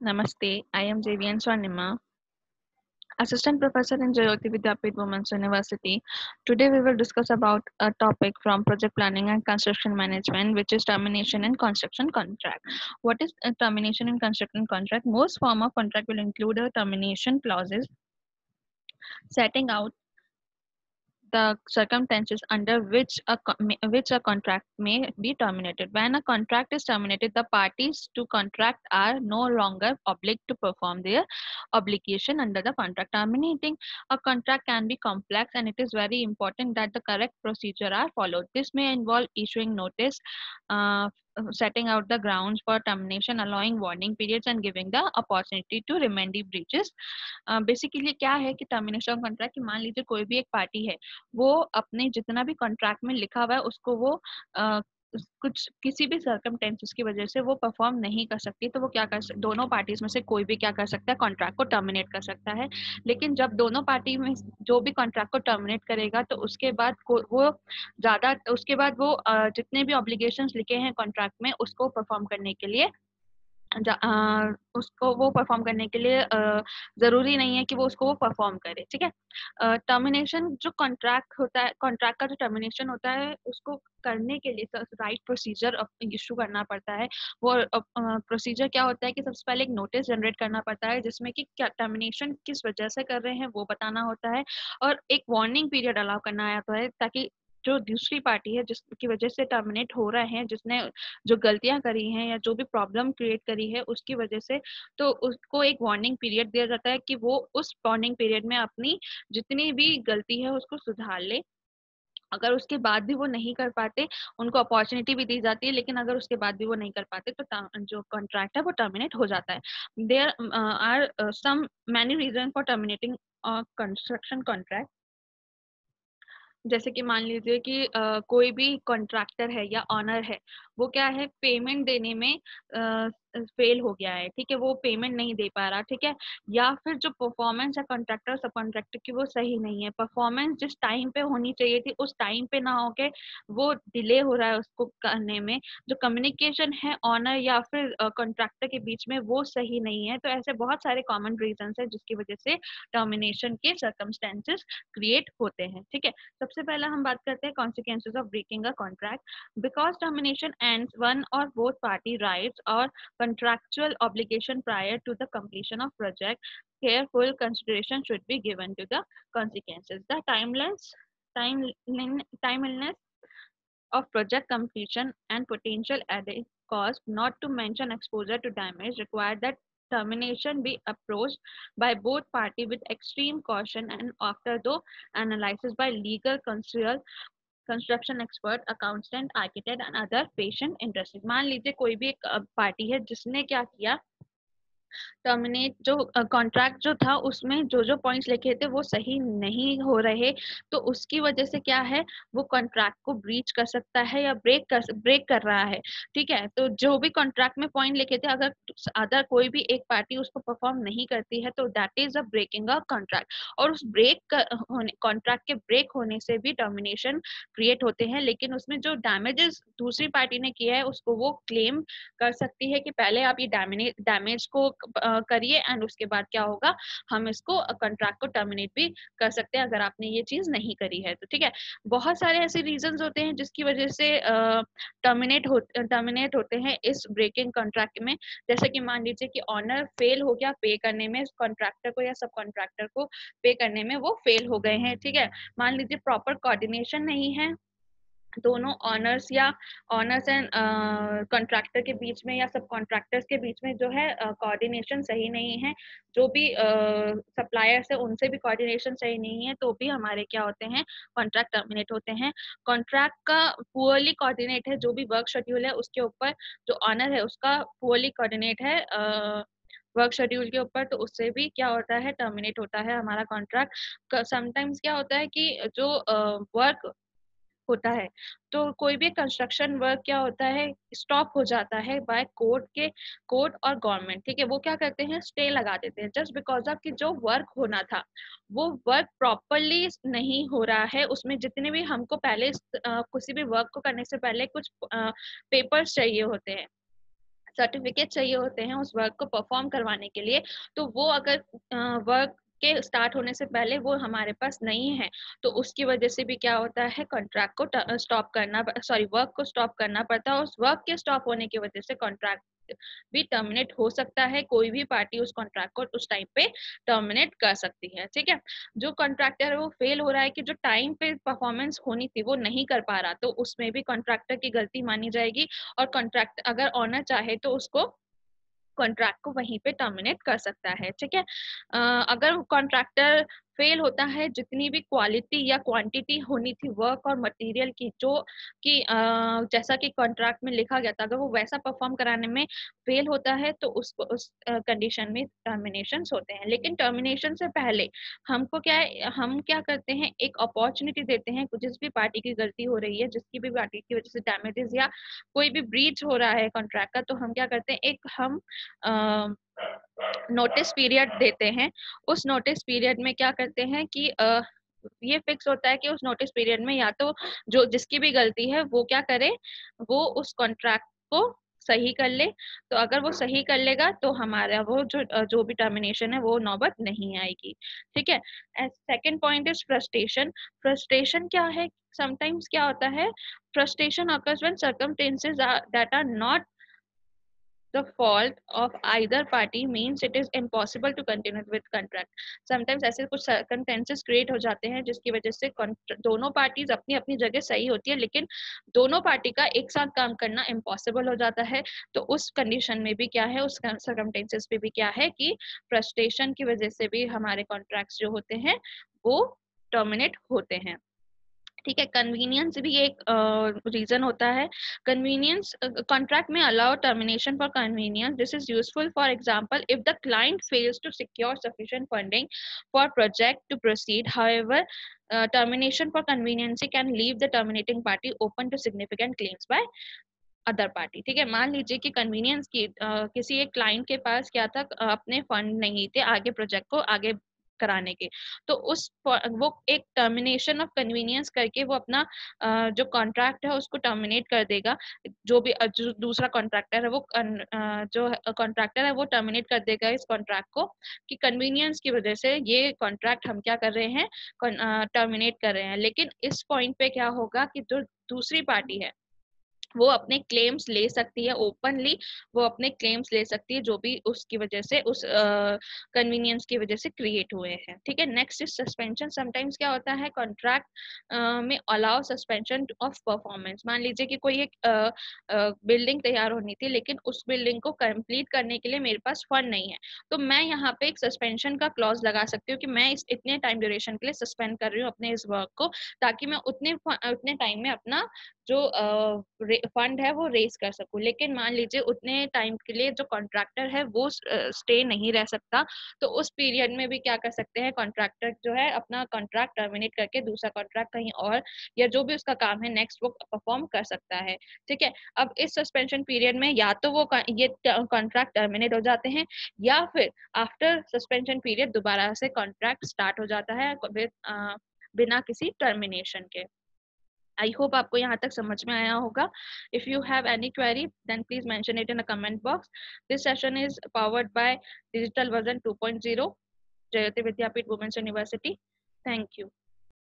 Namaste, I am Javian Swarnima, Assistant Professor in Jayoti Vidyapith Women's University. Today we will discuss about a topic from project planning and construction management, which is termination and construction contract. What is a termination and construction contract? Most form of contract will include a termination clauses setting out the circumstances under which a contract may be terminated. When a contract is terminated, the parties to contract are no longer obliged to perform their obligation under the contract. Terminating a contract can be complex, and it is very important that the correct procedure are followed. This may involve issuing notice, uh, setting out the grounds for termination, allowing warning periods, and giving the opportunity to remedy breaches. Basically क्या है कि termination contract कि मान लीजिए कोई भी एक party है, वो अपने जितना भी कॉन्ट्रैक्ट में लिखा हुआ है उसको वो कुछ किसी भी सर्कमटेंसेस की वजह से वो परफॉर्म नहीं कर सकती, तो वो क्या दोनों पार्टीज में से कोई भी क्या कर सकता है, कॉन्ट्रैक्ट को टर्मिनेट कर सकता है। लेकिन जब दोनों पार्टी में जो भी कॉन्ट्रैक्ट को टर्मिनेट करेगा, तो उसके बाद वो उसके बाद वो जितने भी ऑब्लिगेशंस लिखे हैं कॉन्ट्रैक्ट में उसको परफॉर्म करने के लिए उसको वो परफॉर्म करने के लिए ज़रूरी नहीं है कि वो उसको वो परफॉर्म करे, ठीक है। टर्मिनेशन जो कॉन्ट्रैक्ट होता है, कॉन्ट्रैक्ट का जो टर्मिनेशन होता है, उसको करने के लिए राइट प्रोसीजर इशू करना पड़ता है। वो प्रोसीजर क्या होता है कि सबसे पहले एक नोटिस जनरेट करना पड़ता है, जिसमें कि क्या टर्मिनेशन किस वजह से कर रहे हैं वो बताना होता है, और एक वार्निंग पीरियड अलाउ करना आता है, ताकि जो दूसरी पार्टी है जिसकी वजह से टर्मिनेट हो रहे हैं, जिसने जो गलतियां करी हैं या जो भी प्रॉब्लम क्रिएट करी है उसकी वजह से, तो उसको एक वार्निंग पीरियड दिया जाता है कि वो उस वार्निंग पीरियड में अपनी जितनी भी गलती है उसको सुधार ले। अगर उसके बाद भी वो नहीं कर पाते, उनको अपॉर्चुनिटी भी दी जाती है, लेकिन अगर उसके बाद भी वो नहीं कर पाते तो जो कॉन्ट्रैक्ट है वो टर्मिनेट हो जाता है। There are some many reason for terminating construction contract. जैसे कि मान लीजिए कि कोई भी कॉन्ट्रैक्टर है या ऑनर है, वो क्या है, पेमेंट देने में फेल हो गया है, ठीक है, वो पेमेंट नहीं दे पा रहा, ठीक है, या फिर जो परफॉर्मेंस है कॉन्ट्रैक्टर सब कॉन्ट्रैक्टर की वो सही नहीं है, परफॉर्मेंस जिस टाइम पे होनी चाहिए थी उस टाइम पे ना होके वो डिले हो रहा है उसको करने में, जो कम्युनिकेशन है ऑनर या फिर कॉन्ट्रैक्टर के बीच में वो सही नहीं है, तो ऐसे बहुत सारे कॉमन रीजन है जिसकी वजह से टर्मिनेशन के सर्कमस्टेंसेस क्रिएट होते हैं, ठीक है। सबसे पहला हम बात करते हैं consequences of breaking a contract. Because termination ends one or both party rights or contractual obligation prior to the completion of project, careful consideration should be given to the consequences. The timeliness of project completion and potential added cost, not to mention exposure to damage, require that termination be approached by both parties with extreme caution and after the analysis by legal counsel, construction expert, accountant, architect and other patient interested. मान लीजिए कोई भी एक party है जिसने क्या किया, terminate जो कॉन्ट्रैक्ट जो था उसमें जो जो पॉइंट्स लिखे थे वो सही नहीं हो रहे, तो उसकी वजह से क्या है, वो कॉन्ट्रैक्ट को ब्रीच कर सकता है या ब्रेक कर रहा है, ठीक है। तो जो भी कॉन्ट्रैक्ट में पॉइंट लिखे थे, अगर अदर कोई भी एक पार्टी उसको परफॉर्म नहीं करती है, तो that is a breaking a contract. और उस होने कॉन्ट्रैक्ट के ब्रेक होने से भी टर्मिनेशन क्रिएट होते हैं, लेकिन उसमें जो डैमेजेस दूसरी पार्टी ने किया है उसको वो क्लेम कर सकती है कि पहले आप ये डैमेज को करिए, एंड उसके बाद क्या होगा, हम इसको कॉन्ट्रैक्ट को टर्मिनेट भी कर सकते हैं अगर आपने ये चीज नहीं करी है, तो ठीक है। बहुत सारे ऐसे रीजंस होते हैं जिसकी वजह से टर्मिनेट होते हैं इस ब्रेकिंग कॉन्ट्रैक्ट में। जैसे कि मान लीजिए कि ऑनर फेल हो गया पे करने में, कॉन्ट्रैक्टर को या सब कॉन्ट्रैक्टर को पे करने में वो फेल हो गए हैं, ठीक है। मान लीजिए प्रॉपर कोऑर्डिनेशन नहीं है दोनों ऑनर्स या ऑनर्स एंड कॉन्ट्रैक्टर के बीच में या सब कॉन्ट्रैक्टर्स के बीच में, जो है कोऑर्डिनेशन सही नहीं है, जो भी सप्लायर्स है उनसे भी कोऑर्डिनेशन सही नहीं है, तो भी हमारे क्या होते हैं, कॉन्ट्रैक्ट टर्मिनेट होते हैं। कॉन्ट्रैक्ट का पुअरली कोऑर्डिनेट है, जो भी वर्क शेड्यूल है उसके ऊपर जो ऑनर है उसका पुअरली कोऑर्डिनेट है वर्क शेड्यूल के ऊपर, तो उससे भी क्या होता है, टर्मिनेट होता है हमारा कॉन्ट्रैक्ट। समटाइम्स क्या होता है कि जो वर्क होता है, तो कोई भी कंस्ट्रक्शन वर्क क्या होता है, स्टॉप हो जाता है बाय कोर्ट और गवर्नमेंट, ठीक है। वो क्या करते हैं, स्टे लगा देते हैं, जस्ट बिकॉज ऑफ कि जो वर्क होना था वो वर्क प्रॉपरली नहीं हो रहा है, उसमें जितने भी हमको पहले किसी भी वर्क को करने से पहले कुछ पेपर्स चाहिए होते हैं, सर्टिफिकेट चाहिए होते हैं उस वर्क को परफॉर्म करवाने के लिए, तो वो अगर वर्क के स्टार्ट होने से पहले वो हमारे पास नहीं है, तो उसकी वजह से भी क्या होता है, कॉन्ट्रैक्ट को स्टॉप करना, सॉरी वर्क को स्टॉप करना पड़ता है। उस वर्क के स्टॉप होने की वजह से कॉन्ट्रैक्ट भी टर्मिनेट हो सकता है। कोई भी पार्टी उस कॉन्ट्रैक्ट को उस टाइम पे टर्मिनेट कर सकती है। ठीक है, जो कॉन्ट्रैक्टर है वो फेल हो रहा है कि जो टाइम पे परफॉर्मेंस होनी थी वो नहीं कर पा रहा, तो उसमें भी कॉन्ट्रैक्टर की गलती मानी जाएगी, और कॉन्ट्रैक्ट अगर ऑनर चाहे तो उसको कॉन्ट्रैक्ट को वहीं पे टर्मिनेट कर सकता है। ठीक है, अगर कॉन्ट्रैक्टर फेल होता है, जितनी भी क्वालिटी या क्वांटिटी होनी थी वर्क और मटेरियल की, जो कि जैसा कि कॉन्ट्रैक्ट में लिखा गया था, अगर वो वैसा परफॉर्म कराने में फेल होता है तो उसको उस कंडीशन में टर्मिनेशन होते हैं। लेकिन टर्मिनेशन से पहले हमको क्या है, हम क्या करते हैं, एक अपॉर्चुनिटी देते हैं जिस भी पार्टी की गलती हो रही है, जिसकी भी पार्टी की वजह से डैमेजेस या कोई भी ब्रीच हो रहा है कॉन्ट्रैक्ट का, तो हम क्या करते हैं, एक हम नोटिस पीरियड देते हैं। उस नोटिस पीरियड में क्या करते हैं कि ये फिक्स होता है कि उस नोटिस पीरियड में या तो जो जिसकी भी गलती है वो क्या करे, वो उस कॉन्ट्रैक्ट को सही कर ले। तो अगर वो सही कर लेगा तो हमारा वो जो भी टर्मिनेशन है वो नौबत नहीं आएगी। ठीक है, second point is frustration. Frustration क्या है, समटाइम्स क्या होता है, frustration occurs when circumstances that are not the fault of either party means it is impossible to continue with contract. Sometimes ऐसे कुछ circumstances create हो जाते हैं जिसकी वजह से दोनों पार्टीज अपनी अपनी जगह सही होती है, लेकिन दोनों पार्टी का एक साथ काम करना इम्पॉसिबल हो जाता है। तो उस कंडीशन में भी क्या है, उस सर्कमटेंसेस पे भी क्या है कि फ्रस्ट्रेशन की वजह से भी हमारे कॉन्ट्रैक्ट्स जो होते हैं वो टर्मिनेट होते हैं। ठीक है, कन्वीनियंस भी एक रीजन होता है। कन्वीनियंस कॉन्ट्रैक्ट में allow termination for convenience. This is useful for example if the client fails to secure sufficient funding for project to proceed. However termination for convenience can leave the terminating party open to significant claims by other party. ठीक है, मान लीजिए कि convenience की किसी एक client के पास क्या था, अपने फंड नहीं थे आगे प्रोजेक्ट को आगे कराने के, तो वो एक टर्मिनेशन ऑफ कन्वीनियंस करके वो अपना जो कॉन्ट्रैक्ट है उसको टर्मिनेट कर देगा। जो भी जो दूसरा कॉन्ट्रैक्टर है वो जो कॉन्ट्रैक्टर है वो टर्मिनेट कर देगा इस कॉन्ट्रैक्ट को, कि कन्वीनियंस की वजह से ये कॉन्ट्रैक्ट हम क्या कर रहे हैं, टर्मिनेट कर रहे हैं। लेकिन इस पॉइंट पे क्या होगा कि जो दूसरी पार्टी है वो अपने क्लेम्स ले सकती है ओपनली, वो अपने क्लेम्स ले सकती है जो भी उसकी वजह से उस कन्वीनियंस की वजह से क्रिएट हुए हैं। ठीक है, नेक्स्ट इज सस्पेंशन। समटाइम्स क्या होता है, कॉन्ट्रैक्ट में अलाउ सस्पेंशन ऑफ परफॉर्मेंस। मान लीजिए कि कोई एक बिल्डिंग तैयार होनी थी, लेकिन उस बिल्डिंग को कंप्लीट करने के लिए मेरे पास फंड नहीं है, तो मैं यहाँ पे एक सस्पेंशन का क्लॉज लगा सकती हूँ कि मैं इस इतने टाइम ड्यूरेशन के लिए सस्पेंड कर रही हूँ अपने इस वर्क को, ताकि मैं उतने टाइम में अपना जो फंड है वो रेज कर सकूं। लेकिन मान लीजिए उतने टाइम के लिए जो कॉन्ट्रैक्टर है वो स्टे नहीं रह सकता, तो उस पीरियड में भी क्या कर सकते हैं, कॉन्ट्रैक्टर जो है अपना कॉन्ट्रैक्ट टर्मिनेट करके दूसरा कॉन्ट्रैक्ट कहीं और या जो भी उसका काम है नेक्स्ट वो परफॉर्म कर सकता है। ठीक है, अब इस सस्पेंशन पीरियड में या तो वो ये कॉन्ट्रैक्ट टर्मिनेट हो जाते हैं, या फिर आफ्टर सस्पेंशन पीरियड दोबारा से कॉन्ट्रैक्ट स्टार्ट हो जाता है बिना किसी टर्मिनेशन के। आई होप आपको यहाँ तक समझ में आया होगा। If you have any query then please mention it in the comment box. This session is powered by digital version 2.0 Jayati Vidyapeeth women's university. Thank you.